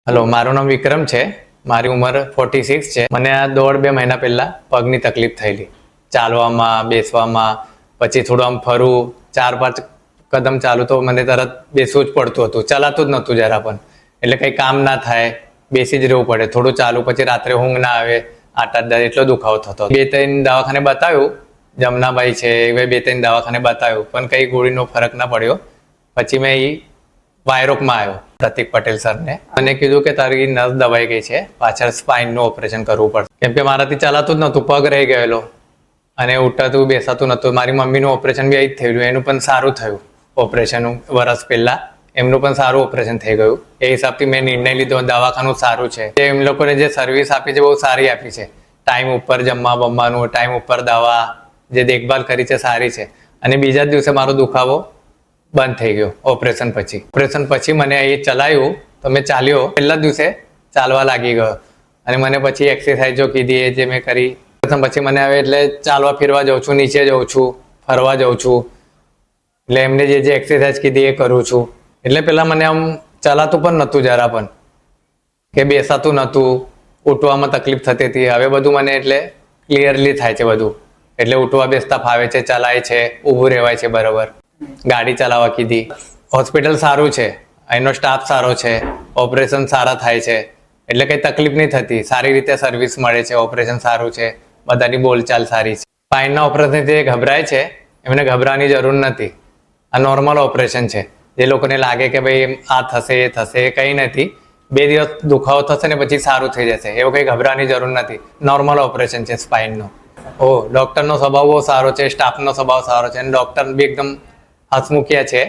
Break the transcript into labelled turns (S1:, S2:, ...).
S1: Hello, મારું નામ વિક્રમ છે. મારી ઉંમર 46 છે. મને આ 1.5-2 મહિના પહેલા પગની તકલીફ થયેલી. ચાલવામાં, બેસવામાં, પછી થોડું આમ ફરવું, 4-5 કદમ ચાલુ તો મને તરત બેસવું જ પડતું હતું. ચલાતું જ નહોતું જરા પણ. એટલે કંઈ કામ ના થાય, બેસી જ રહેવું પડે. થોડું ચાલુ, પછી રાત્રે ઊંઘ ના આવે, 8-8 એટલો દુખાવો થતો. 2-3 દવાખાને બતાવ્યું, જમનાભાઈ છે એ 2-3 દવાખાને બતાવ્યું, પણ કંઈ ગોળીનો ફરક ના પડ્યો. પછી મેં વાયરોકમાં આવ્યો પ્રતિક પટેલ સરને. મને કીધું કે તારી નસ દબાઈ ગઈ છે, પાછળ સ્પાઇનનું ઓપરેશન કરવું પડશે. કેમ કે મારાથી ચાલાતું જ નહોતું, પગ રહી ગયેલો અને ઉઠાતું બેસાતું નહોતું. મારી મમ્મીનું ઓપરેશન બી અહીં જ થયેલું, એનું પણ સારું થયું ઓપરેશન વર્ષ પહેલા. એમનું પણ સારું ઓપરેશન થઈ ગયું. એ હિસાબથી મેં નિર્ણય લીધો દવાખાનું સારું છે. એમ લોકોને જે સર્વિસ આપી છે બહુ સારી આપી છે. ટાઈમ ઉપર જમવા બમવાનું, ટાઈમ ઉપર દવા, જે દેખભાલ કરી છે સારી છે. અને બીજા જ દિવસે મારો દુખાવો બંધ થઈ ગયો ઓપરેશન પછી. ઓપરેશન પછી મને એ ચલાવ્યું તો મેં ચાલ્યો. પહેલા દિવસે ચાલવા લાગી ગયો અને મને પછી એક્સરસાઇઝો કીધી એ જે મેં કરી. પછી મને હવે એટલે ચાલવા ફેરવા જાઉં છું, નીચે જાઉં છું, ફરવા જાઉં છું. એટલે એમને જે એક્સરસાઇઝ કીધી એ કરું છું. એટલે પહેલા મને આમ ચલાતું પણ નહોતું જરા પણ, કે બેસાતું નહોતું, ઉઠવામાં તકલીફ થતી હતી. હવે બધું મને એટલે ક્લિયરલી થાય છે બધું. એટલે ઉઠવા બેસતા ફાવે છે, ચલાય છે, ઊભું રહેવાય છે બરાબર. ગાડી ચલાવવા કીધી. હોસ્પિટલ સારું છે, અહીંનો સ્ટાફ સારો છે, ઓપરેશન સારા થાય છે, એટલે કંઈ તકલીફ નહીં થતી. સારી રીતે સર્વિસ મળે છે, ઓપરેશન સારું છે, બધાની બોલચાલ સારી છે. સ્પાઇનના ઓપરેશનથી જે ગભરાય છે એમને ગભરાવાની જરૂર નથી. આ નોર્મલ ઓપરેશન છે. જે લોકોને લાગે કે ભાઈ આ થશે એ થશે, એ કંઈ નથી. 2 દિવસ દુખાવો થશે ને પછી સારું થઈ જશે. એવું કંઈ ગભરાવાની જરૂર નથી. નોર્મલ ઓપરેશન છે સ્પાઇનનું. ડૉક્ટરનો સ્વભાવ બહુ સારો છે, સ્ટાફનો સ્વભાવ સારો છે અને ડૉક્ટર બી એકદમ હસમુખિયા છે.